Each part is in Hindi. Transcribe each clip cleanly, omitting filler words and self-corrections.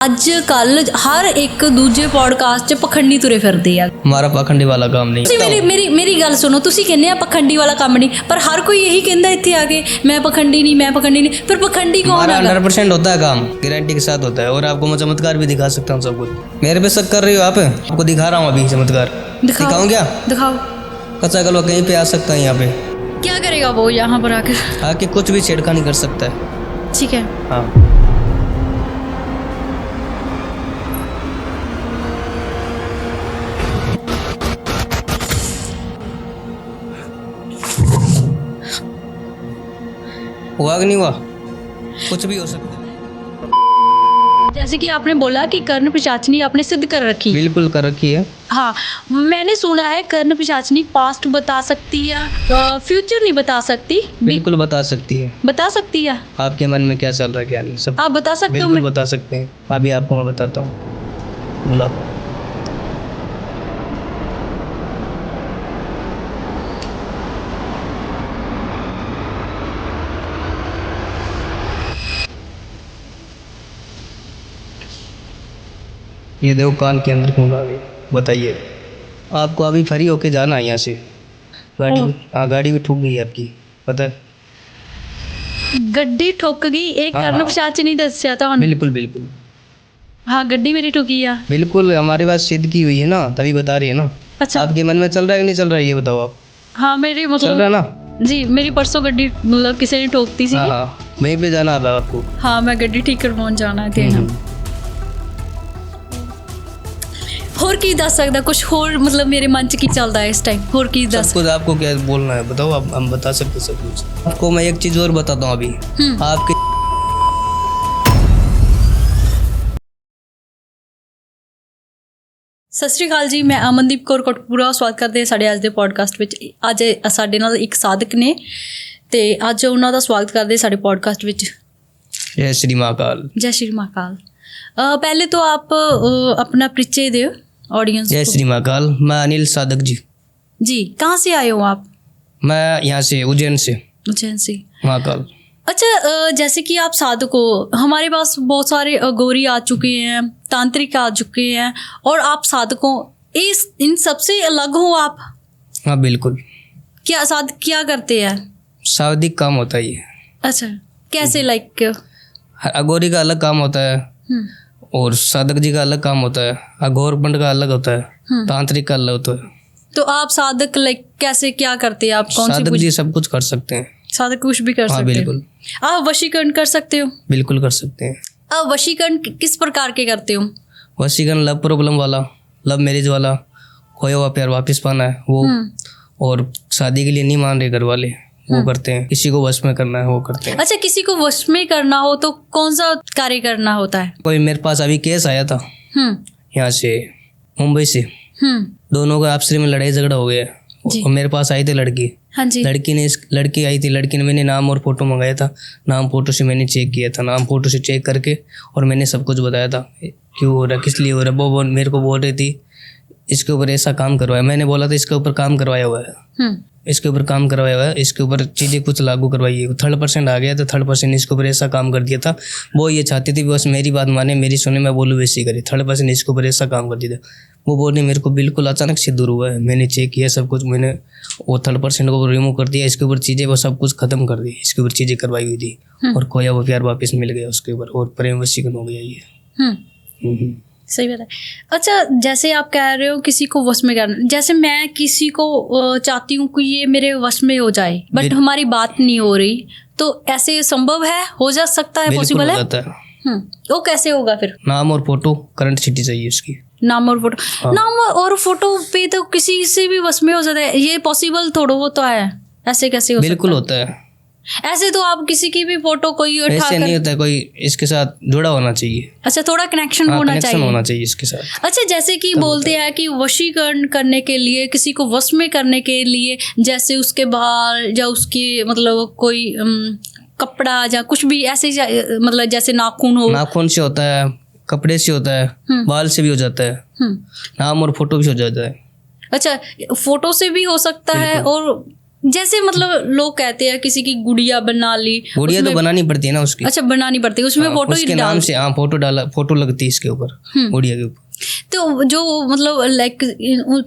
ਅੱਜ ਕੱਲ ਹਰ ਇੱਕ ਦੂਜੇ ਪੋਡਕਾਸਟ 'ਚ ਪਖੰਡੀ ਤੁਰੇ ਫਿਰਦੇ ਆ। हमारा पाखंडी वाला काम नहीं। ਤੁਸੀਂ ਮੇਰੀ ਗੱਲ ਸੁਣੋ, ਤੁਸੀਂ ਕਹਿੰਦੇ ਆ ਪਖੰਡੀ ਵਾਲਾ ਕੰਮ ਨਹੀਂ, ਪਰ ਹਰ ਕੋਈ ਇਹੀ ਕਹਿੰਦਾ ਇੱਥੇ ਆ ਕੇ ਮੈਂ ਪਖੰਡੀ ਨਹੀਂ। ਫਿਰ ਪਖੰਡੀ ਕੌਣ हमारा है? 100% होता है काम, गारंटी के साथ होता है। और आपको मैं चमत्कार भी दिखा सकता हूँ सब कुछ। मेरे पे शक कर रही हो आप? आपको दिखा रहा हूँ अभी चमत्कार। दिखाऊं क्या? दिखाओ। कच्चा कलवा कहीं पे आ सकता है यहाँ पे। क्या करेगा वो यहाँ पर आकर? आके कुछ भी छेड़खानी कर सकता है। ठीक है। हाँ, हुआ कि नहीं हुआ? कुछ भी हो सकता है। जैसे कि आपने बोला कि कर्ण पिशाचनी आपने सिद्ध कर रखी। बिल्कुल कर रखी है। हाँ, मैंने सुना है कर्ण पिशाचनी पास्ट बता सकती है, फ्यूचर नहीं बता सकती। बिल्कुल बता सकती है। बता सकती है। आपके मन में क्या चल रहा है क्या नहीं सब आप बता सकते हो? बिल्कुल बता सकते हैं। अभी आपको मैं बताता हूँ। बोला ये देखो कान के अंदर खून आ गई। बताइए, आपको अभी फ्री होके जाना है यहाँ से। गाड़ी भी ठुक गई है आपकी, पता है? गड्डी ठुक गई। एक हाँ, कर्ण हाँ। पिशाचनी दस्या था। बिल्कुल बिल्कुल हाँ, गड्डी मेरी ठुकी है। बिल्कुल हमारे पास सिद्ध की हुई है ना, तभी बता रही है ना। अच्छा। आपके मन में चल रहा है कि नहीं चल रहा है ये बताओ आप। हाँ, मेरी चल रहा है मतलब ना? जी, मेरी परसों गड्डी मतलब किसी ने ठोकती सी। हाँ हाँ, वहीं पे जाना था आपको। हाँ, मैं गड्डी ठीक करवाਉਣ ਜਾਣਾ ਹੈ ਦੇਣਾ। ਹੋਰ ਕੀ ਦੱਸ ਸਕਦਾ? ਕੁਝ ਹੋਰ मतलब मेरे मन च की ਚੱਲਦਾ है इस टाइम? ਹੋਰ ਕੀ सब ਦੱਸ? कुछ आपको क्या बोलना है बताओ आप, हम बता सकते सब कुछ। आपको मैं एक चीज और बताता हूँ अभी। आपके ਸਤਿ ਸ਼੍ਰੀ ਅਕਾਲ ਜੀ, ਮੈਂ ਅਮਨਦੀਪ ਕੌਰ ਕੋਟਪੂਰਾ ਸਵਾਗਤ ਕਰਦੇ ਹਾਂ ਸਾਡੇ ਅੱਜ ਦੇ ਪੋਡਕਾਸਟ ਵਿੱਚ। ਅੱਜ ਸਾਡੇ ਨਾਲ ਇੱਕ ਸਾਧਕ ਨੇ ਤੇ ਅੱਜ ਉਹਨਾਂ ਦਾ ਸਵਾਗਤ ਕਰਦੇ ਸਾਡੇ ਪੋਡਕਾਸਟ ਵਿੱਚ। जय श्री महाकाल। जय श्री महाकाल। पहले तो आप अपना परिचय दो ऑडियंस जय को। श्री महाकाल। मैं अनिल साधक जी। जी, कहाँ से आए हो आप? मैं यहाँ से उज्जैन से। उज्जैन से। महाकाल। अच्छा, जैसे कि आप साधक हो, हमारे पास बहुत सारे अघोरी आ चुके हैं, तांत्रिक आ चुके हैं, और आप साधक हो। इन सबसे अलग हो आप? हाँ बिल्कुल। क्या साधक क्या करते हैं? शाब्दिक काम होता है ये। अच्छा, कैसे लाइक? अघोरी का अलग काम होता है और साधक जी का अलग काम होता है। अघोर पंड का अलग होता है, तांत्रिक का अलग होता है। तो आप साधक लाइक कैसे क्या करते हैं? आप कौन सी साधक जी सब कुछ कर सकते हैं। साधक कुछ भी कर हाँ सकते हैं? बिल्कुल। आप वशीकरण कर सकते हो? बिल्कुल कर सकते हैं। आप वशीकरण किस प्रकार के करते हो? वशीकरण लव प्रॉब्लम वाला, लव मैरिज वाला, खोया हुआ प्यार वापस पाना है वो, और शादी के लिए नहीं मान रहे घर वाले, वो करते हैं। किसी को वश में करना है वो करते हैं। अच्छा, किसी को वश में करना हो तो कौन सा कार्य करना होता है? कोई मेरे पास अभी केस आया था यहाँ से, मुंबई से। दोनों का आपस में लड़ाई झगड़ा हो गया जी। और मेरे पास आई थी लड़की। हाँ जी। लड़की आई थी। लड़की ने मैंने नाम और फोटो मंगाया था। नाम फोटो से मैंने चेक किया था। नाम फोटो से चेक करके और मैंने सब कुछ बताया था क्यों हो रहा, किस लिए हो रहा। वो मेरे को बोल रही थी इसके ऊपर ऐसा काम करवाया। मैंने बोला था इसके ऊपर काम करवाया हुआ है, इसके ऊपर काम करवाया हुआ है, इसके ऊपर चीज़ें कुछ लागू करवाई है। 3% आ गया तो 3% इसके ऊपर ऐसा काम कर दिया था। वो ये चाहती थी बस मेरी बात माने, मेरी सुने, मैं बोलूँ वैसी करे। 3% इसके ऊपर ऐसा काम कर दिया था। वो बोली मेरे को बिल्कुल अचानक से दूर हुआ है। मैंने चेक किया सब कुछ, मैंने वो 3% को रिमूव कर दिया। इसके ऊपर चीज़ें वो सब कुछ खत्म कर दी। इसके ऊपर चीज़ें करवाई हुई थी और खोया वो प्यार वापस मिल गया उसके ऊपर, और प्रेम वशीकरण हो गया ये। सही बात है। अच्छा, जैसे आप कह रहे हो किसी को वश में करना, जैसे मैं किसी को चाहती हूँ कि ये मेरे वश में हो जाए, बट हमारी बात नहीं हो रही, तो ऐसे संभव है? हो जा सकता है? पॉसिबल है? हो जाता है। वो कैसे होगा फिर? नाम और फोटो करंट सिटी चाहिए उसकी। नाम और फोटो। हाँ। नाम और फोटो पे तो किसी से भी वश में हो जाता है, ये पॉसिबल थोड़ा होता है। ऐसे कैसे हो बिल्कुल सकता होता है। है? ऐसे तो आप किसी की भी फोटो कोई उठा ऐसे नहीं कर। होता है, कोई इसके साथ जुड़ा होना चाहिए। अच्छा, थोड़ा कनेक्शन हाँ, होना कनेक्शन चाहिए। होना चाहिए इसके साथ। अच्छा, जैसे कि बोलते हैं कि वशीकरण करने के लिए, किसी को वश में करने के लिए, जैसे उसके बाल या उसकी मतलब कोई कपड़ा या कुछ भी ऐसे मतलब जैसे नाखून हो। नाखून से होता है, कपड़े से होता है, बाल से भी हो जाता है, नाम और फोटो भी हो जाता है। अच्छा, फोटो से भी हो सकता है और जैसे मतलब लोग कहते हैं किसी की गुड़िया बना ली, गुड़िया तो बनानी पड़ती है ना उसकी। अच्छा बनानी पड़ती है, उसमें हाँ, फोटो उसके ही नाम डाल। से हाँ फोटो डाला, फोटो लगती है इसके ऊपर, गुड़िया के ऊपर। तो जो मतलब लाइक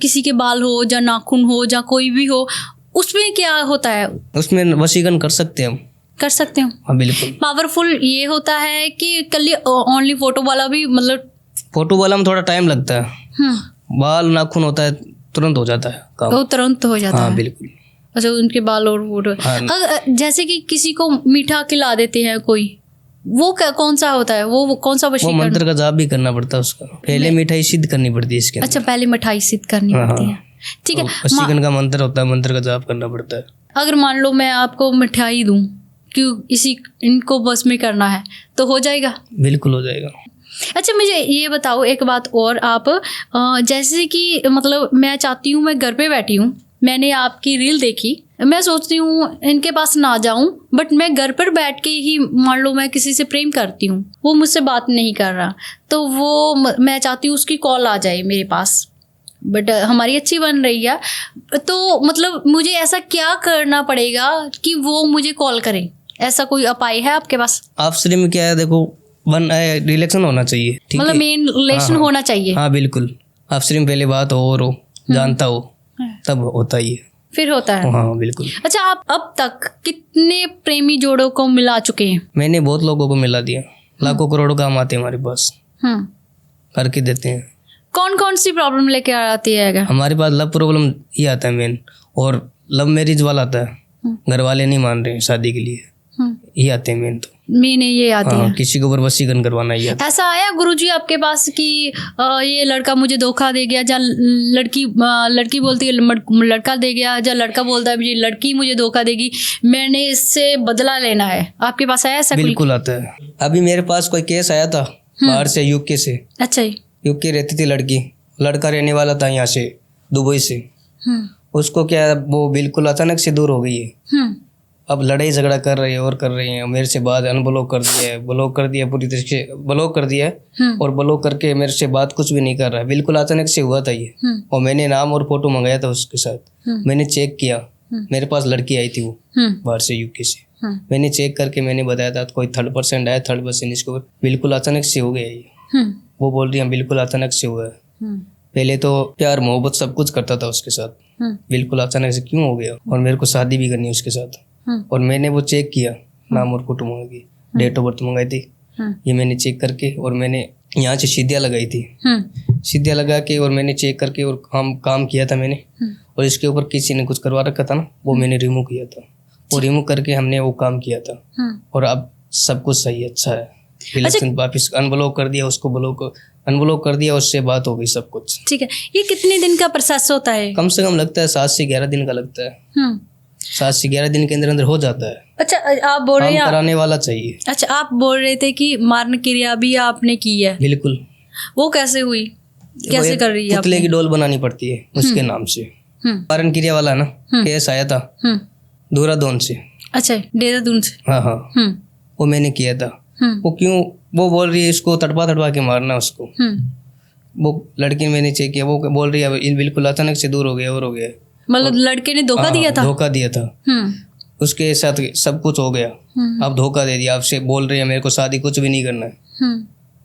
किसी के बाल हो या नाखून हो या कोई भी हो, उसमें क्या होता है? उसमें वशीकरण कर सकते हैं हम। कर सकते हो? हाँ बिल्कुल। पावरफुल ये होता है कि कल ओनली फोटो वाला भी मतलब? फोटो वाला में थोड़ा टाइम लगता है, बाल नाखून होता है तुरंत हो जाता है काम। वो तुरंत हो जाता हाँ है। बिल्कुल। अच्छा उनके बाल और फोटो। हाँ। जैसे कि किसी को मीठा खिला देते हैं कोई, वो कौन सा होता है? वो कौन सा वो वशीकरण? मंत्र का जाप भी करना पड़ता है उसका, पहले मिठाई सिद्ध करनी पड़ती है इसके अंदर। अच्छा पहले मिठाई सिद्ध करनी हाँ, पड़ती है, ठीक है। वशीकरण का मंत्र होता है, मंत्र का जाप करना पड़ता है। अगर मान लो मैं आपको मिठाई दूं क्यों इनको बस में करना है, तो हो जाएगा? बिल्कुल हो जाएगा। अच्छा मुझे ये बताओ एक बात और, आप जैसे कि मतलब मैं चाहती हूँ, मैं घर पे बैठी हूँ, मैंने आपकी रील देखी, मैं सोचती हूँ इनके पास ना जाऊँ, बट मैं घर पर बैठ के ही मान लो मैं किसी से प्रेम करती हूँ, वो मुझसे बात नहीं कर रहा, तो वो मैं चाहती हूँ उसकी कॉल आ जाए मेरे पास, बट हमारी अच्छी बन रही है, तो मतलब मुझे ऐसा क्या करना पड़ेगा कि वो मुझे कॉल करे? ऐसा कोई उपाय है आपके पास? आपसे में क्या है, देखो रिलेक्शन होना चाहिए, ठीक है, मतलब मेन रिलेशन होना चाहिए। हाँ बिल्कुल। आपसे में पहले बात हो जानता हो, तब होता ही है, फिर होता है। हाँ बिल्कुल। अच्छा आप अब तक कितने प्रेमी जोड़ों को मिला चुके हैं? मैंने बहुत लोगों को मिला दिया, लाखों करोड़ों काम आते हैं हमारे पास, करके देते हैं। कौन कौन सी प्रॉब्लम लेके आती है? हमारे पास लव प्रॉब्लम ही आता है मेन, और लव मैरिज वाला आता है, घर वाले नहीं मान रहे शादी के लिए, ये आते हैं मेन। तो मैंने ये आती है, किसी के ऊपर वशीकरण करवाना ही आता है। ऐसा आया गुरुजी आपके पास कि ये लड़का मुझे धोखा दे गया, या लड़की बोलती है लड़का दे गया, या लड़का बोलता है ये लड़की मुझे धोखा देगी, मैंने इससे बदला लेना है? आपके पास आया ऐसा? बिल्कुल आता है। अभी मेरे पास कोई केस आया था बाहर से, यूके से। अच्छा यूके रहती थी लड़की, लड़का रहने वाला था यहाँ से दुबई से। उसको क्या, वो बिल्कुल अचानक से दूर हो गई है। अब लड़ाई झगड़ा कर रही है और कर रही है, मेरे से बात अनब्लॉक कर दिया है, ब्लॉक कर दिया, पूरी तरीके से ब्लॉक कर दिया है, और ब्लॉक करके मेरे से बात कुछ भी नहीं कर रहा है। बिल्कुल अचानक से हुआ था ये, और मैंने नाम और फोटो मंगाया था उसके साथ। मैंने चेक किया, मेरे पास लड़की आई थी वो बाहर से यूके से। मैंने चेक करके मैंने बताया था कोई 3rd% आया, 3rd% इसके ऊपर। बिल्कुल अचानक से हो गया ये। वो बोल रही है बिल्कुल अचानक से हुआ है, पहले तो प्यार मोहब्बत सब कुछ करता था उसके साथ, बिल्कुल अचानक से क्यों हो गया, और मेरे को शादी भी करनी है उसके साथ। और मैंने वो चेक किया, नाम और फोटो मंगा की, डेट ऑफ बर्थ मंगाई थी, ये मैंने चेक करके, और मैंने यहाँ से सीधिया लगाई थी, सीधिया लगा के, और मैंने चेक करके और काम किया था मैंने। और इसके ऊपर किसी ने कुछ करवा रखा था ना, वो मैंने रिमूव किया था, वो रिमूव करके हमने वो काम किया था, और अब सब कुछ सही अच्छा है। रिलेशन वापिस अनब्लॉक कर दिया, उसको अनब्लॉक कर दिया, उससे बात हो गई सब कुछ। ठीक है, ये कितने दिन का प्रोसेस होता है? कम से कम लगता है 7 से 11 दिन का लगता है। 7 से 11 दिन के अंदर अंदर हो जाता है। अच्छा आप बोल रहे हैं कराने वाला चाहिए। अच्छा आप बोल रहे थे कि मारण क्रिया भी आपने की है? बिल्कुल। वो कैसे हुई, कैसे कर रही है? पुतले की डोल बनानी पड़ती है उसके नाम से। मारण क्रिया वाला ना केस आया था देहरादून से। अच्छा देहरादून से? हाँ वो मैंने किया था। वो क्यों, वो बोल रही है इसको तड़पा के मारना उसको। वो लड़की मैंने चेक किया, वो बोल रही है बिल्कुल अचानक से दूर हो गया और हो गया। मतलब लड़के ने धोखा दिया था? धोखा दिया था, उसके साथ सब कुछ हो गया। अब धोखा दे दिया, आपसे बोल रही है मेरे को शादी कुछ भी नहीं करना है।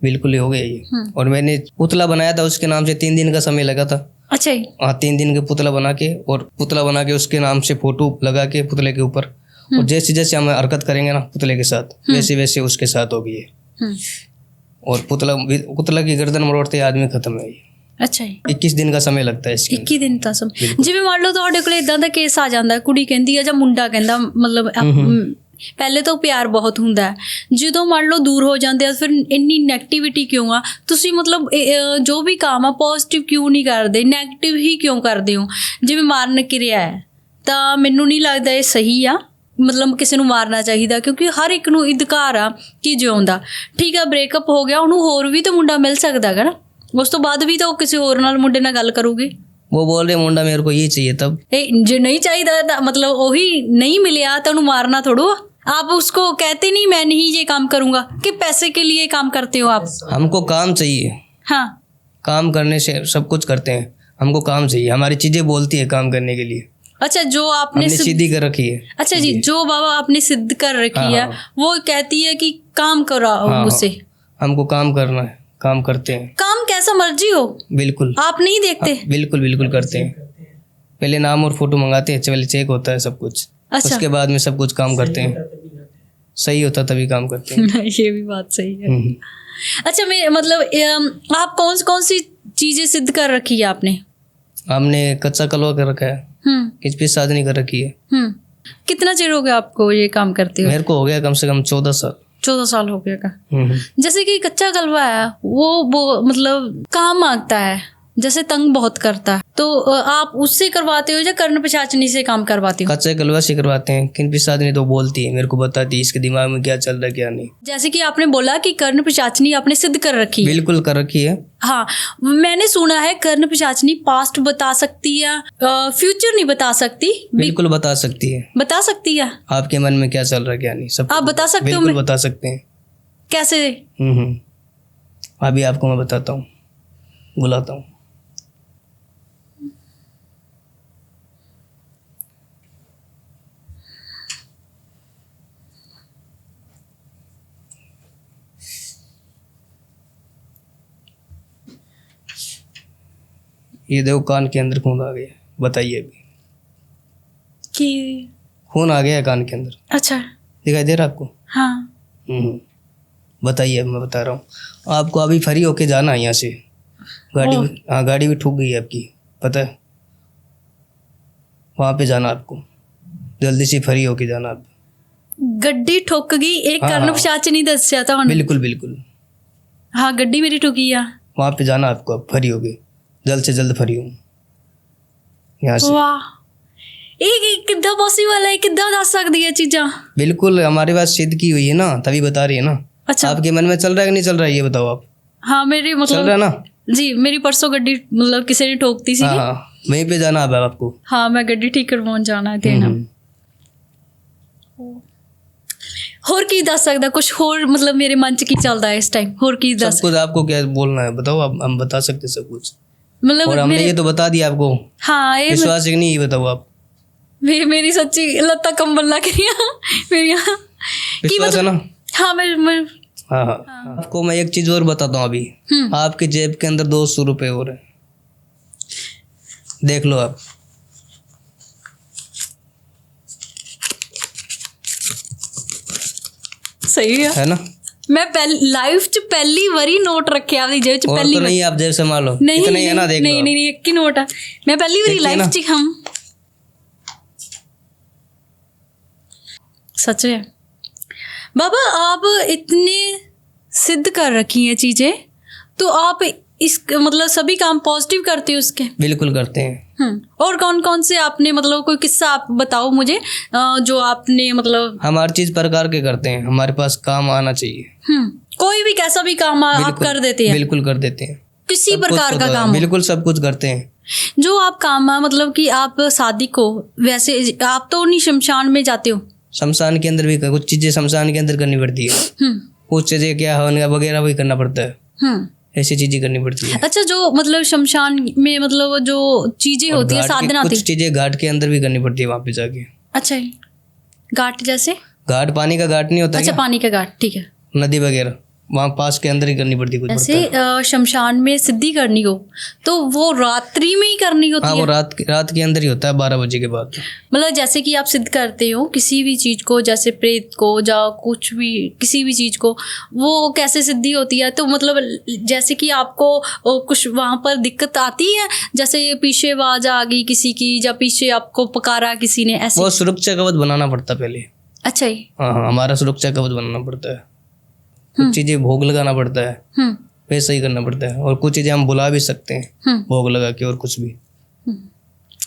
बिल्कुल ही हो गया ये। और मैंने पुतला बनाया था उसके नाम से, 3 दिन का समय लगा था। अच्छा हाँ 3 दिन के पुतला बना के, और पुतला बना के उसके नाम से फोटो लगा के पुतले के ऊपर, और जैसे जैसे हम हरकत करेंगे ना पुतले के साथ, वैसे वैसे उसके साथ हो गई है। और पुतला की गर्दन मरोड़ते आदमी खत्म है ये। अच्छा 21 दिन का समय लगता है इसके। 21 दिन ਦਾ ਸਮਾਂ। ਜਿਵੇਂ ਮੰਨ ਲਓ ਤੁਹਾਡੇ ਕੋਲ ਇਦਾਂ ਦਾ ਕੇਸ ਆ ਜਾਂਦਾ, ਕੁੜੀ ਕਹਿੰਦੀ ਆ ਜਾਂ ਮੁੰਡਾ ਕਹਿੰਦਾ, ਮਤਲਬ ਪਹਿਲੇ ਤਾਂ ਪਿਆਰ ਬਹੁਤ ਹੁੰਦਾ ਹੈ, ਜਦੋਂ ਮੰਨ ਲਓ ਦੂਰ ਹੋ ਜਾਂਦੇ ਆ ਫਿਰ ਇੰਨੀ ਨੈਗੇਟਿਵਿਟੀ ਕਿਉਂ ਆ? ਤੁਸੀਂ ਮਤਲਬ ਜੋ ਵੀ ਕੰਮ ਆ ਪੋਜ਼ਿਟਿਵ ਕਿਉਂ ਨਹੀਂ ਕਰਦੇ, ਨੈਗੇਟਿਵ ਹੀ ਕਿਉਂ ਕਰਦੇ ਹੋ? ਜਿਵੇਂ ਮਾਰਨ ਕਿਰਿਆ ਹੈ ਤਾਂ ਮੈਨੂੰ ਨਹੀਂ ਲੱਗਦਾ ਇਹ ਸਹੀ ਆ, ਮਤਲਬ ਕਿਸੇ ਨੂੰ ਮਾਰਨਾ ਚਾਹੀਦਾ, ਕਿਉਂਕਿ ਹਰ ਇੱਕ ਨੂੰ ਅਧਿਕਾਰ ਆ ਕਿ ਜਿਉਂਦਾ। ਠੀਕ ਆ ਬ੍ਰੇਕਅਪ ਹੋ ਗਿਆ, ਉਹਨੂੰ ਹੋਰ ਵੀ ਤਾਂ ਮੁੰਡਾ ਮਿਲ ਸਕਦਾ ਹੈਗਾ ਨਾ, ਉਸ ਤੋਂ ਬਾਅਦ ਵੀ ਤਾਂ ਉਹ ਕਿਸੇ ਹੋਰ ਨਾਲ ਮੁੰਡੇ ਨਾਲ ਗੱਲ ਕਰੂਗੀ। वो बोल रहे मुंडा मेरे को ये चाहिए तब। ਜੇ नहीं चाहिए मतलब वही नहीं मिलिया तो उन्हें मारना थोड़ो। आप उसको कहते नहीं मैं नहीं ये काम करूंगा, कि पैसे के लिए काम करते हो आप? हमको काम चाहिए। हाँ काम करने से सब कुछ करते हैं, हमको काम चाहिए, हमारी चीजें बोलती है काम करने के लिए। अच्छा, जो आपने हमने सीधी कर रखी है। अच्छा जी, जो बाबा आपने सिद्ध कर रखी हाँ, है हाँ। वो कहती है कि काम कराओ हाँ, मुझसे। हमको काम करना है, काम करते हैं। काम कैसा मर्जी हो, बिल्कुल। आप नहीं देखते? हाँ, बिल्कुल बिल्कुल करते हैं। पहले नाम और फोटो मंगाते हैं, पहले चेक होता है सब कुछ, अच्छा। उसके बाद में सब कुछ काम करते हैं। सही होता तभी काम करते हैं। ये भी बात सही है। हम्म। अच्छा, मैं मतलब आप कौन कौन सी चीजें सिद्ध कर रखी है आपने? हमने कच्चा कलवा कर रखा है, किचपिच साधनी कर रखी है। कितना चिर हो गया आपको ये काम करते हुए? मेरे को हो गया कम से कम 14 साल। 14 साल हो गया का। हम्म। जैसे कि कच्चा कलवा है वो मतलब काम मांगता है, जैसे तंग बहुत करता है, तो आप उससे करवाते हो या कर्ण पिशाचनी से काम करवाते हो? कच्चा कलवा से करवाते हैं, किचपिच साधनी तो बोलती है, मेरे को बताती है इसके दिमाग में क्या चल रहा है क्या नहीं। जैसे कि आपने बोला कि कर्ण पिशाचनी आपने सिद्ध कर रखी है। बिल्कुल कर रखी है। हाँ, मैंने सुना है कर्ण पिशाचनी पास्ट बता सकती है, फ्यूचर नहीं बता सकती। बिल्कुल बता सकती है। बता सकती है? आपके मन में क्या चल रहा है क्या नहीं सब आप बता सकते हो? बिल्कुल बता सकते हैं। कैसे? अभी आपको मैं बताता हूँ, बुलाता हूँ। ये देखो कान के अंदर खून आ गया, बताइए अभी कि खून आ गया है कान के अंदर, अच्छा, दिखाई दे रहा है आपको? हाँ। बताइए, मैं बता रहा हूँ आपको। अभी फ्री होके जाना है यहाँ से, गाड़ी ओह। भी, हाँ गाड़ी भी ठुक गई है आपकी, पता है? वहाँ पे जाना आपको, जल्दी से फ्री होके जाना आप। गड्डी ठुक गई, एक हाँ, कर्ण हाँ। पिशाचनी दस्या था उन्हें। बिल्कुल बिल्कुल, हाँ, गड्डी मेरी ठुकी है। वहाँ पे जाना आपको, अब फ्री होके, जल्द से जल्द फ्री हो यहाँ से। वाह, एक कितना पॉसिबल है, कितना दस सकती है चीज़ा? बिल्कुल, हमारे पास सिद्ध की हुई है ना, तभी बता रही है ना। अच्छा। आपके मन में चल रहा है कि नहीं चल रहा है ये बताओ आप? हाँ, मेरी चल रहा मतलब है ना? जी, मेरी परसों गड्डी मतलब किसी ने ठोकती सी। हाँ हाँ, वहीं पे जाना अब आपको। हाँ, मैं गड्डी ठीक करवाने जाना है देना। होर की दस सकता कुछ होर, मतलब मेरे मन च की चलता है इस टाइम, होर की सब दस कुछ आपको क्या बोलना है बताओ आप, हम बता सकते हैं सब कुछ। मतलब और हमने मेरे, ये तो बता दिया आपको, हाँ ये विश्वास है कि नहीं ये बताओ आप? मेरी सच्ची लत्ता कंबल लग रही है मेरी यहाँ की विश्वास है ना? हाँ, मैं हाँ हाँ। आपको मैं एक चीज और बताता हूँ अभी। आपके जेब के अंदर 200 रुपए और है, देख लो आप। सही है है ना? मैं लाइफ च पहली बारी नोट रखे आपकी जेब च और पहली तो बार। नहीं, आप जेब से मार लो, नहीं इतना ही है ना, देख लो नहीं आप। नहीं नहीं, एक ही नोट है, मैं पहली बारी देखिए लाइफ ना। च हम सच है। बाबा, आप इतने सिद्ध कर रखी हैं चीजें, तो आप इस मतलब सभी काम पॉजिटिव करते हो उसके? बिल्कुल करते हैं। और कौन कौन से आपने मतलब कोई किस्सा आप बताओ मुझे, जो आपने मतलब। हम हर चीज प्रकार के करते हैं, हमारे पास काम आना चाहिए। कोई भी कैसा भी काम आप बिल्कुल, कर देते हैं? बिल्कुल कर देते हैं, किसी सब कुछ प्रकार का होता है, काम हो। बिल्कुल सब कुछ करते हैं। जो आप काम है मतलब कि आप शादी को, वैसे आप तो नहीं शमशान में जाते हो? शमशान के अंदर भी कुछ चीजें शमशान के अंदर करनी पड़ती है, कुछ चीजें क्या होने वगैरह भी करना पड़ता है, ऐसी चीजें करनी पड़ती है। अच्छा, जो मतलब शमशान में मतलब जो चीजें होती है, साधना होती कुछ चीजें घाट के अंदर भी करनी पड़ती है वहां पे जाके। अच्छा, घाट जैसे? घाट पानी का घाट नहीं होता अच्छा, क्या? पानी का घाट, ठीक है। नदी वगैरह वहाँ पास के अंदर ही करनी पड़ती है कुछ ऐसे पड़ता है। शमशान में सिद्धि करनी हो तो वो रात्रि में ही करनी होती हाँ, है? वो रात के अंदर ही होता है, 12 बजे के बाद। मतलब जैसे कि आप सिद्ध करते हो किसी भी चीज को, जैसे प्रेत को या कुछ भी, किसी भी चीज को, वो कैसे सिद्धि होती है? तो मतलब जैसे कि आपको कुछ वहां पर दिक्कत आती है, जैसे ये पीछे आवाज आ गई किसी की, या पीछे आपको पकारा किसी ने, ऐसे? वो सुरक्षा कवच बनाना पड़ता है पहले। अच्छा ही। हाँ हाँ, हमारा सुरक्षा कवच बनाना पड़ता है, कुछ चीजें भोग लगाना पड़ता है, वैसा ही करना पड़ता है। और कुछ चीजें हम बुला भी सकते हैं भोग लगा के, और कुछ भी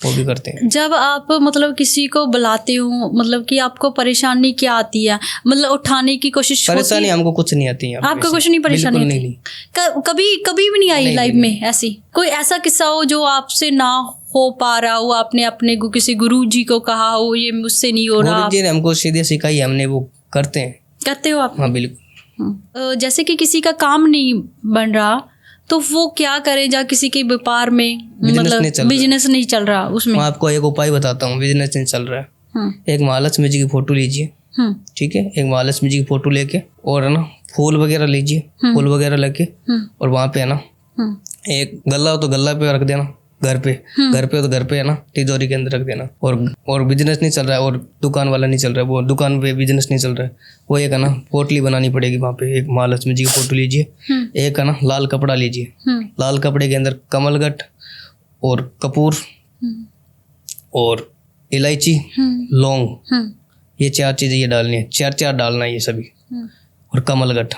वो भी करते हैं। जब आप मतलब किसी को बुलाते हो, मतलब कि आपको परेशानी क्या आती है? मतलब उठाने की कोशिश होती परेशानी है? हमको कुछ नहीं आती है। आपको कुछ नहीं परेशानी बिल्कुल होती? नहीं। कभी कभी भी नहीं आई नहीं, लाइफ में ऐसी कोई ऐसा किस्सा हो जो आपसे ना हो पा रहा हो, आपने अपने किसी गुरु जी को कहा हो ये मुझसे नहीं हो रहा? गुरु जी ने हमको सीधे सिखाई, हमने वो करते हैं। करते हो आप? हाँ बिल्कुल। जैसे कि किसी का काम नहीं बन रहा, तो वो क्या करे जहाँ किसी के व्यापार में बिजनेस नहीं चल रहा। बिजनेस नहीं चल रहा उसमें। मैं आपको एक उपाय बताता हूँ, बिजनेस नहीं चल रहा है। हम्म एक महालक्ष्मी जी की फोटो लीजिए, हम्म ठीक है, एक महालक्ष्मी जी की फोटो लेके और है ना फूल वगैरह लीजिए, फूल वगैरह लेके और वहाँ पे है ना हम्म एक गल्ला हो तो गल्ला पे रख देना, घर पे हो तो घर पे है ना तिजोरी के अंदर रख देना। और बिजनेस नहीं चल रहा है और दुकान वाला नहीं चल रहा है, वो दुकान पे बिजनेस नहीं चल रहा है, वो एक है ना पोटली बनानी पड़ेगी वहाँ पे। एक महालक्ष्मी जी की फोटो लीजिए, एक है ना लाल कपड़ा लीजिए, लाल कपड़े के अंदर कमलगट और कपूर और इलायची, लौंग, ये 4 चीजें ये डालनी है, 4 डालना है ये सभी, और कमलगट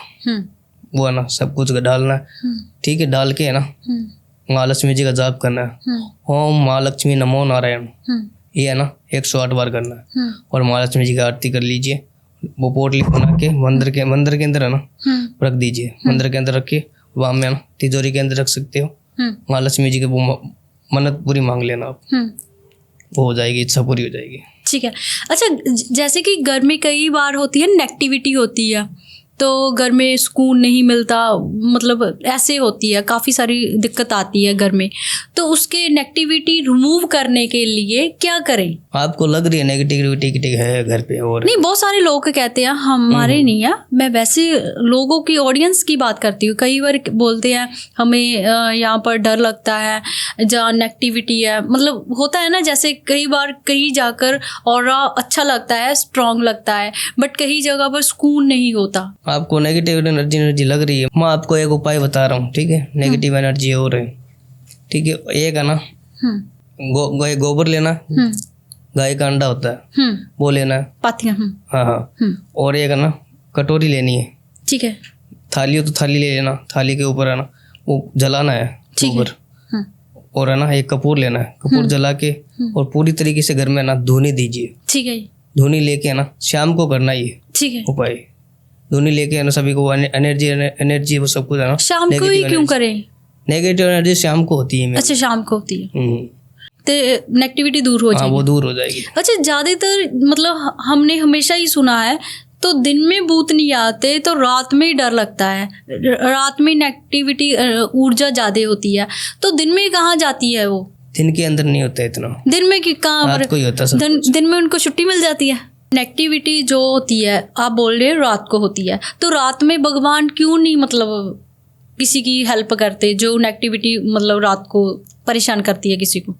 वो है ना सब कुछ डालना है, ठीक है। डाल के है ना महालक्ष्मी जी का जाप करना है, ओम महालक्ष्मी नमो नारायण, ये है ना 108 बार करना है। और महालक्ष्मी जी की आरती कर लीजिए, वो पोटली बना के मंदिर के अंदर है ना रख दीजिए, मंदिर के अंदर रख के वहाँ में है ना तिजोरी के अंदर रख सकते हो। महालक्ष्मी जी के वो मन्नत पूरी मांग लेना आप, वो हो जाएगी, इच्छा पूरी हो जाएगी। ठीक है। अच्छा, जैसे कि घर में कई बार होती है नेगेटिविटी होती है, तो घर में सुकून नहीं मिलता, मतलब ऐसे होती है, काफ़ी सारी दिक्कत आती है घर में, तो उसके नेगेटिविटी रिमूव करने के लिए क्या करें? आपको लग रही है नेगेटिविटी है घर पे? और नहीं, बहुत सारे लोग कहते हैं, हमारे नहीं है, मैं वैसे लोगों की ऑडियंस की बात करती हूँ। कई बार बोलते हैं हमें यहाँ पर डर लगता है जहाँ नेगेटिविटी है, मतलब होता है ना, जैसे कई बार कहीं जाकर ऑरा अच्छा लगता है, स्ट्रांग लगता है, बट कई जगह पर सुकून नहीं होता। आपको नेगेटिव एनर्जी लग रही है, मैं आपको एक उपाय बता रहा हूँ, ठीक है। नेगेटिव एनर्जी हो रही, ठीक है, एक है ना गोबर लेना, गाय का अंडा होता है वो लेना है, पातियाँ, हाँ, और एक है ना कटोरी लेनी है, ठीक है, थाली हो तो थाली ले लेना, थाली के ऊपर है ना वो जलाना है गोबर, और है ना एक कपूर लेना है, कपूर जला के और पूरी तरीके से घर में ना धुनी दीजिए, ठीक है, धुनी लेके है ना शाम को करना ये, ठीक है, उपाय। धुनी लेके है ना सभी को एनर्जी वो सब कुछ है ना शाम को ही क्यों करें? नेगेटिव एनर्जी शाम को होती है। अच्छा, शाम को होती है, तो नेगेटिविटी दूर हो जाएगी। वो दूर हो जाएगी। अच्छा, ज़्यादातर मतलब हमने हमेशा ही सुना है, तो दिन में भूत नहीं आते, तो रात में ही डर लगता है, रात में नेगेटिविटी ऊर्जा ज़्यादा होती है, तो दिन में कहाँ जाती है वो? दिन के अंदर नहीं होता इतना, दिन में कहाँ, रात को ही होता सब। दिन में उनको छुट्टी मिल जाती है। नेगेटिविटी जो होती है आप बोल रहे हैं रात को होती है, तो रात में भगवान क्यों नहीं मतलब किसी की हेल्प करते, जो नेगेटिविटी मतलब रात को परेशान करती है किसी को?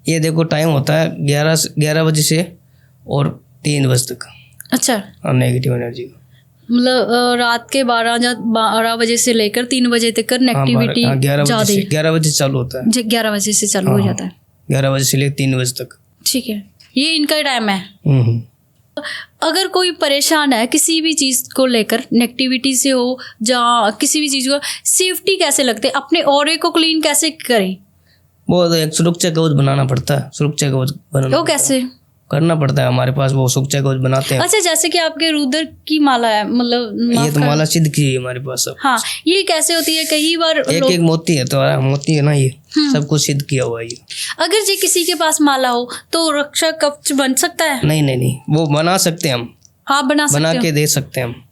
ये देखो टाइम होता है 11 बजे से और 3 बजे तक। अच्छा, नेगेटिव एनर्जी मतलब रात के 12 बजे से लेकर 3 बजे तक नेगेटिविटी 11 बजे चालू होता है, 11 बजे से चालू हो जाता है, 11 बजे से लेकर 3 बजे तक, ठीक है, ये इनका टाइम है। अगर कोई परेशान है किसी भी चीज़ को लेकर, नेगेटिविटी से हो या किसी भी चीज़ को, सेफ्टी कैसे लगते, अपने ऑरे को क्लीन कैसे करें? वो तो एक सुरक्षा कवच बनाना पड़ता है, सुरक्षा कवच बनाना, वो कैसे करना पड़ता है, हमारे पास वो सुरक्षा कवच बनाते हैं। अच्छा, जैसे कि आपके रुद्र की माला है, मतलब ये तो माला सिद्ध की है हमारे पास सब। हाँ, ये कैसे होती है? कई बार एक मोती है, तो मोती है ना, ये सब कुछ सिद्ध किया हुआ है ये। अगर जी किसी के पास माला हो तो रक्षा कवच बन सकता है? नहीं, वो बना सकते हैं हम, आप बना के दे सकते हैं हम।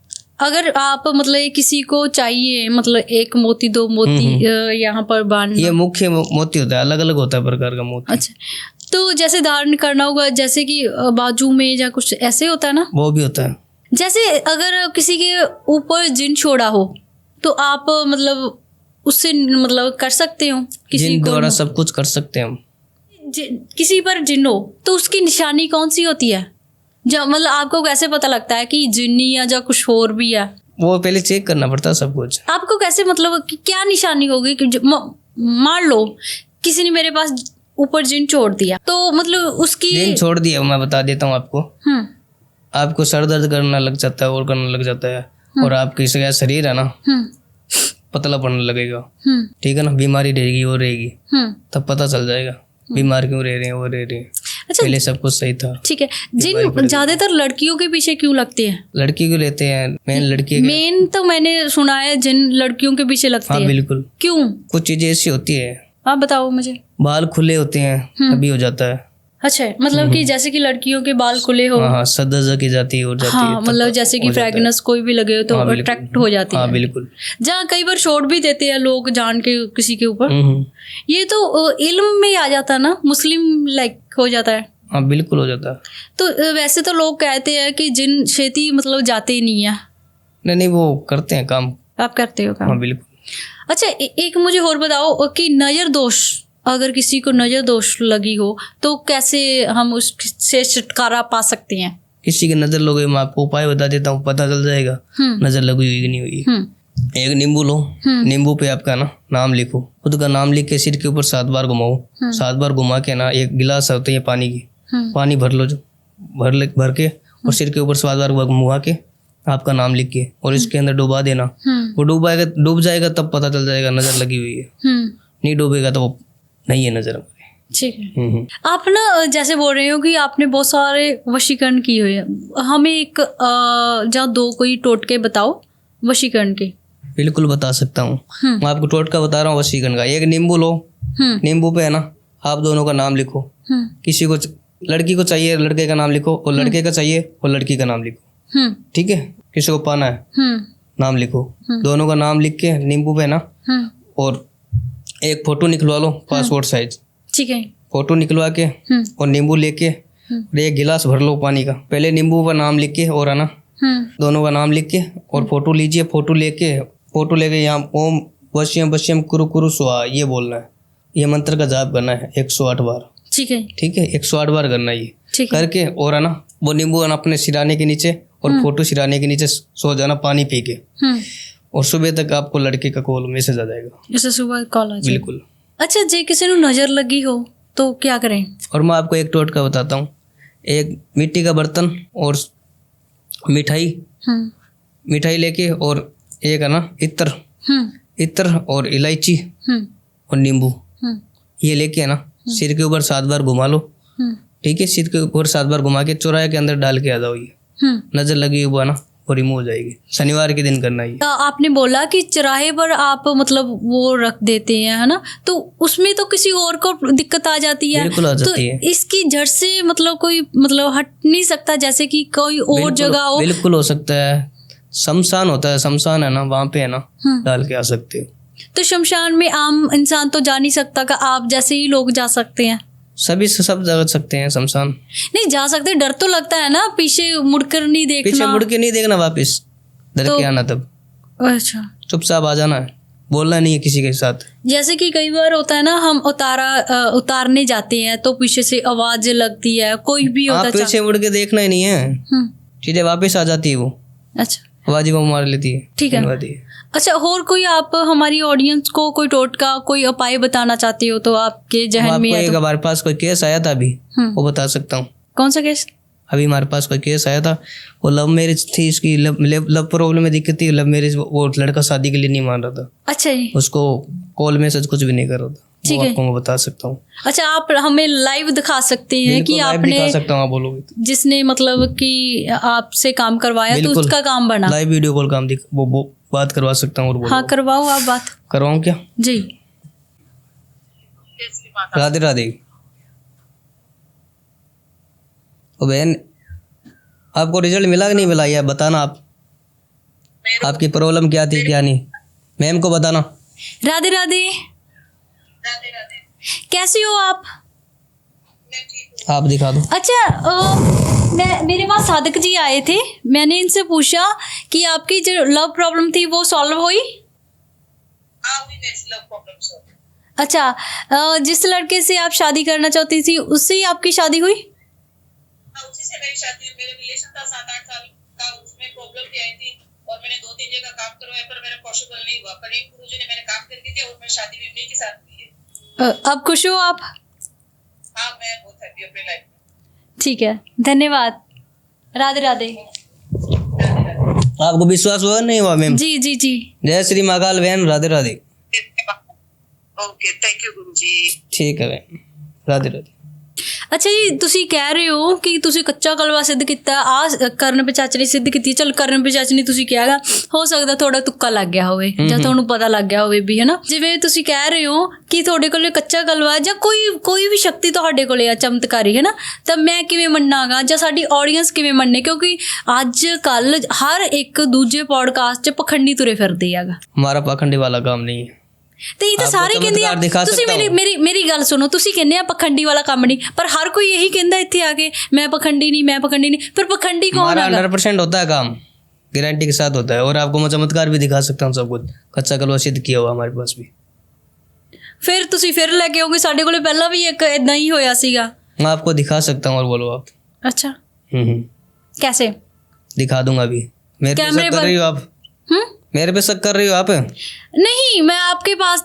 अगर आप मतलब किसी को चाहिए, मतलब 1 मोती 2 मोती यहाँ पर बांधना, ये मुख्य मोती होता है, अलग अलग होता है प्रकार का मोती। अच्छा, तो जैसे धारण करना होगा, जैसे कि बाजू में या कुछ ऐसे होता है ना, वो भी होता है। जैसे अगर किसी के ऊपर जिन छोड़ा हो तो आप मतलब उससे मतलब कर सकते हो, किसी जिन को द्वारा सब कुछ कर सकते हैं हम। किसी पर जिन हो तो उसकी निशानी कौन सी होती है? जो मतलब आपको कैसे पता लगता है कि जिन्नी या जो कुछ और भी है? वो पहले चेक करना पड़ता है सब कुछ। आपको कैसे मतलब कि क्या निशानी होगी कि मान लो किसी ने मेरे पास ऊपर जिन छोड़ दिया, तो मतलब उसकी जिन छोड़ दिया, मैं बता देता हूँ आपको। आपको सर दर्द करना लग जाता है और करने लग जाता है, और आपकी शरीर है ना पतला पड़ने लगेगा, ठीक है ना, बीमारी रहेगी वो रहेगी, तब पता चल जाएगा बीमार क्यों रह रहे हैं, वो रह रहे हैं। अच्छा, पहले सब कुछ सही था। ठीक है, जिन ज्यादातर लड़कियों के पीछे क्यों लगते हैं? लड़की क्यों लेते हैं? मेन तो मैंने सुना है जिन लड़कियों के पीछे लगते हैं। हाँ बिल्कुल। क्यों? कुछ चीजें ऐसी होती है, आप बताओ मुझे। बाल खुले होते हैं तभी हो जाता है। अच्छा, मतलब कि जैसे कि लड़कियों के बाल खुले हो, हाँ सदजा की जाती है और जाती है, हाँ, तब मतलब जैसे कि हो जाता है। फ्रेगनेंस कोई भी लगे हो तो हाँ, बिल्कुल। अट्रैक्ट हो जाती हाँ है। बिल्कुल। जहाँ कई बार छोड़ भी देते हैं लोग जान के किसी के ऊपर, हम्म। ये तो इल्म में आ जाता है ना, मुस्लिम लाइक हो जाता है। हाँ बिल्कुल हो जाता है। तो वैसे तो लोग कहते हैं कि जिन खेती मतलब जाते ही नहीं है, नहीं वो करते हैं काम। आप करते हो हाँ काम? बिल्कुल। अच्छा, एक मुझे और बताओ कि नज़र दोष, अगर किसी को नज़र दोष लगी हो तो कैसे हम उससे छुटकारा पा सकते हैं? किसी की नजर लगे, मैं आपको उपाय बता देता हूँ, पता चल जाएगा नजर लगी हुई कि नहीं हुई। एक नींबू लो, नींबू पे आपका ना नाम लिखो, खुद का नाम लिख के सिर के ऊपर 7 बार घुमाओ। 7 बार घुमा के ना एक गिलास होती है पानी की, पानी भर लो, जो भर के और सिर के ऊपर 7 बार घुमा के आपका नाम लिख के और इसके अंदर डुबा देना। वो डूब जाएगा तब पता चल जाएगा नजर लगी हुई है। नहीं डूबेगा तो वो नहीं है नजर हमारी। ठीक है। आप ना जैसे बोल रहे हो कि आपने बहुत सारे वशीकरण किए हुए हैं, हमें एक जहाँ 2 कोई टोटके बताओ वशीकरण के। बिल्कुल बता सकता हूँ। मैं आपको टोटका बता रहा हूँ वशीकरण का। एक नींबू लो, नींबू पे है ना आप दोनों का नाम लिखो। किसी को, लड़की को चाहिए लड़के का नाम लिखो, और लड़के का चाहिए और लड़की का नाम लिखो। ठीक है, किसी को पाना है नाम लिखो, दोनों का नाम लिख के नींबू पे ना, और एक फोटो निकलवा लो पासपोर्ट साइज। ठीक है। फोटो निकलवा के और नींबू लेके और एक गिलास भर लो पानी का। पहले नींबू का नाम लिख के और है ना दोनों का नाम लिख के और फोटो लीजिए। फोटो लेके यहाँ ओम वश्यम वश्यम कुरु कुरु स्वाहा ये बोलना है। ये मंत्र का जाप करना है 108 बार। ठीक है। ठीक है, 108 बार करना है ये। ठीक है। करके और है ना वो नींबू है ना अपने सिराने के नीचे और फोटो सिराने के नीचे सो जाना पानी पी के। और सुबह तक आपको लड़के का कॉल मैसेज आ जाएगा। जैसे सुबह कॉल आ जाए। बिल्कुल। अच्छा, जे किसी को नजर लगी हो तो क्या करें? और मैं आपको एक टोटका बताता हूँ। एक मिट्टी का बर्तन और मिठाई लेके और एक है ना इत्र और इलायची और नींबू ये लेके है ना सिर के ऊपर 7 बार घुमा लो। ठीक है, सिर के ऊपर 7 बार घुमा के चौराहे के अंदर डाल के आ जाओ। ये नजर लगी हुई ना वो रिमूव हो जाएगी। शनिवार के दिन करना है। आपने बोला कि चौराहे पर आप मतलब वो रख देते हैं, है ना, तो उसमें तो किसी और को दिक्कत आ जाती है। बिल्कुल आ जाती तो है। इसकी जड़ से मतलब कोई मतलब हट नहीं सकता, जैसे कि कोई और जगह हो? बिल्कुल हो सकता है। शमशान होता है, शमशान है ना, वहाँ पे है ना डाल के आ सकते हो। तो शमशान में आम इंसान तो जा नहीं सकता का? आप जैसे ही लोग जा सकते हैं? सभी सब जा सकते हैं शमशान। नहीं जा सकते, डर तो लगता है ना, पीछे मुड़कर नहीं देखना। पीछे मुड़ के नहीं देखना, वापस डर के आना। तब अच्छा, चुपचाप आ जाना है, बोलना नहीं है किसी के साथ। जैसे कि कई बार होता है ना, हम उतारने जाते हैं तो पीछे से आवाज लगती है, कोई भी होता है, पीछे मुड़ के देखना ही नहीं है, चीजें वापस आ जाती है वो। अच्छा, आवाज वो मार लेती है। ठीक है। अच्छा, और कोई आप हमारी ऑडियंस को कोई टोटका कोई उपाय बताना चाहते हो तो आपके जहन में है? तो हमारे पास कोई केस आया था अभी, वो बता सकता हूँ। कौन सा केस? अभी हमारे पास कोई केस आया था, वो लव मैरिज थी, इसकी लव प्रॉब्लम में दिक्कत थी। लव मैरिज, वो लड़का शादी के लिए नहीं मान रहा था। अच्छा जी। उसको कॉल मैसेज कुछ भी नहीं कर रहा था। ठीक है, आपको मैं बता सकता हूँ। अच्छा, आप हमें लाइव दिखा सकते हैं कि आपने दिखा सकता हूँ, आप बोलोगे जिसने मतलब कि आपसे काम करवाया तो उसका काम बना। लाइव वीडियो कॉल काम वो बात करवा सकता हूँ। हाँ, करवाओ, आप बात करवाऊँ क्या? जी। राधे राधे। बहन, आपको रिजल्ट मिला कि नहीं मिला, यह बताना। आप आपकी प्रॉब्लम क्या थी क्या नहीं, मैम को बताना। राधे राधे। कैसी हो आप? आप दिखा दो। अच्छा, मेरे पास सादिक जी आए थे, मैंने इनसे पूछा कि आपकी जो लव प्रॉब्लम थी वो सॉल्व हुई? अच्छा, जिस लड़के से आप शादी करना चाहती थी उससे ही आपकी शादी हुई? उसी से मेरी शादी हुई। मेरा रिलेशन था 7-8 साल का, उसमें प्रॉब्लम भी आई थी और मैंने 2-3 जगह काम करवाया पर मेरा पॉसिबल नहीं हुआ। पर एक गुरुजी ने मैंने काम करके दिया और मेरी शादी भी उन्हीं के साथ हुई है। अब खुश हो आप? हाँ, मैं बहुत हैप्पी अपनी लाइफ में। ठीक है, धन्यवाद। राधे राधे। आपको विश्वास हुआ नहीं हुआ मैम? जी जी जी। जय श्री महाकाल बहन, Radhe Radhe. Okay, thank you गुरुजी। ठीक है बहन, राधे राधे। ਅੱਛਾ ਜੀ, ਤੁਸੀਂ ਕਹਿ ਰਹੇ ਹੋ ਕਿ ਤੁਸੀਂ ਕੱਚਾ ਕਲਵਾ ਸਿੱਧ ਕੀਤਾ, ਆ ਕਰਨ ਪਿਚਾਚ ਨੇ ਸਿੱਧ ਕੀਤੀ। ਚਲ ਕਰਨ ਪਿਚਾਚ ਨੇ ਤੁਸੀਂ ਕਿਹਾਗਾ, ਹੋ ਸਕਦਾ ਥੋੜਾ ਤੁੱਕਾ ਲੱਗ ਗਿਆ ਹੋਵੇ ਜਾਂ ਤੁਹਾਨੂੰ ਪਤਾ ਲੱਗ ਗਿਆ ਹੋਵੇ ਵੀ, ਹਨਾ। ਜਿਵੇਂ ਤੁਸੀਂ ਕਹਿ ਰਹੇ ਹੋ ਕਿ ਤੁਹਾਡੇ ਕੋਲੇ ਕੱਚਾ ਕਲਵਾ ਜਾਂ ਕੋਈ ਵੀ ਸ਼ਕਤੀ ਤੁਹਾਡੇ ਕੋਲੇ ਆ ਚਮਤਕਾਰੀ, ਹੈ ਨਾ, ਤਾਂ ਮੈਂ ਕਿਵੇਂ ਮੰਨਾਂਗਾ ਜਾਂ ਸਾਡੀ ਆਡੀਅנס ਕਿਵੇਂ ਮੰਨੇ? ਕਿਉਂਕਿ ਅੱਜ ਕੱਲ ਹਰ ਇੱਕ ਦੂਜੇ ਪੋਡਕਾਸਟ 'ਚ ਪਖੰਡੀ ਤੁਰੇ ਫਿਰਦੇ ਹੈਗਾ। हमारा पाखंडी वाला काम नहीं है। ਤੇ ਇਹ ਤਾਂ ਸਾਰੇ ਕਹਿੰਦੇ ਆ। ਤੁਸੀਂ ਮੇਰੀ ਗੱਲ ਸੁਣੋ, ਤੁਸੀਂ ਕਹਿੰਦੇ ਆ ਪਖੰਡੀ ਵਾਲਾ ਕੰਮ ਨਹੀਂ, ਪਰ ਹਰ ਕੋਈ ਇਹੀ ਕਹਿੰਦਾ ਇੱਥੇ ਆ ਕੇ, ਮੈਂ ਪਖੰਡੀ नहीं। ਫਿਰ ਪਖੰਡੀ ਕੌਣ ਹੈ? 100% होता है काम, गारंटी के साथ होता है। और आपको मैं चमत्कार भी दिखा सकता हूँ, सब कुछ कच्चा कलवा सिद्ध किया हुआ हमारे पास भी। ਫਿਰ ਤੁਸੀਂ ਫਿਰ ਲੈ ਕੇ ਆਓਗੇ? ਸਾਡੇ ਕੋਲੇ ਪਹਿਲਾਂ ਵੀ ਇੱਕ ਇਦਾਂ ही ਹੋਇਆ ਸੀਗਾ। मैं आपको दिखा सकता हूँ, और बोलो आप। अच्छा, कैसे? दिखा दूंगा अभी। मेरे पे शक कर रही हो आप? मेरे पे शक कर रही हो आप? नहीं, मैं आपके पास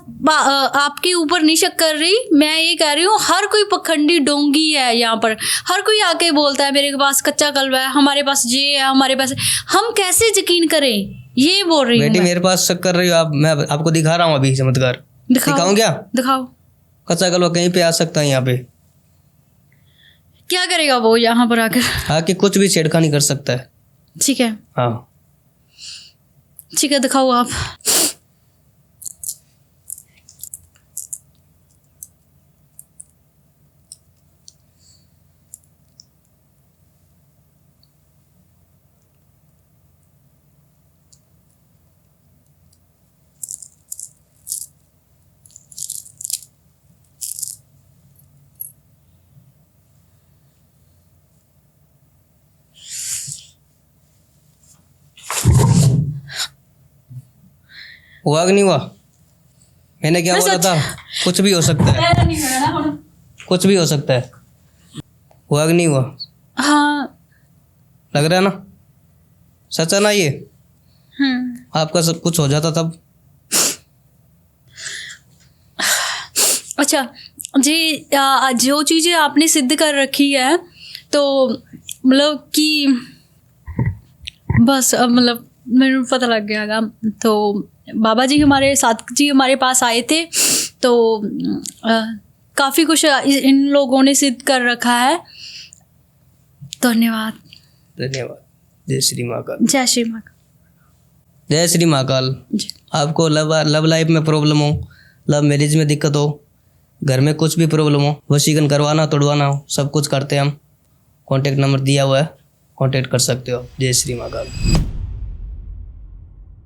आपके ऊपर नहीं शक कर रही। मैं ये कह रही हूँ हर कोई पखंडी डोंगी है यहाँ पर। हर कोई आके बोलता है मेरे पास कच्चा कलवा है, हमारे पास ये है, हमारे पास। हम कैसे यकीन करें? ये बोल रही हूँ। बेटी मेरे पास शक कर रही हो आप? मैं आपको दिखा रहा हूँ अभी चमत्कार। दिखाऊं क्या? दिखाओ। कच्चा कलवा कहीं पे आ सकता है यहाँ पे। क्या करेगा वो यहाँ पर आकर? आके कुछ भी छेड़खानी कर सकता है। ठीक है, हाँ ठीक है, दिखाओ आप। हुआ कि नहीं हुआ? मैंने क्या बोला था? कुछ भी हो सकता है, कुछ भी हो सकता है। हुआ कि नहीं हुआ? हाँ, लग रहा है ना? सच है ना ये? आपका सब कुछ हो जाता तब। अच्छा जी, जो चीज़ें आपने सिद्ध कर रखी है, तो मतलब कि बस अब मतलब मेरे पता लग गया। तो बाबा जी हमारे साथ जी हमारे पास आए थे, तो काफ़ी कुछ इन लोगों ने सिद्ध कर रखा है। धन्यवाद। धन्यवाद। जय श्री महाकाल। जय श्री महाकाल। जय श्री महाकाल। आपको लव लाइफ में प्रॉब्लम हो, लव मैरिज में दिक्कत हो, घर में कुछ भी प्रॉब्लम हो, वशीकरण करवाना तोड़वाना हो, सब कुछ करते हैं हम। कॉन्टेक्ट नंबर दिया हुआ है, कॉन्टेक्ट कर सकते हो। जय श्री महाकाल।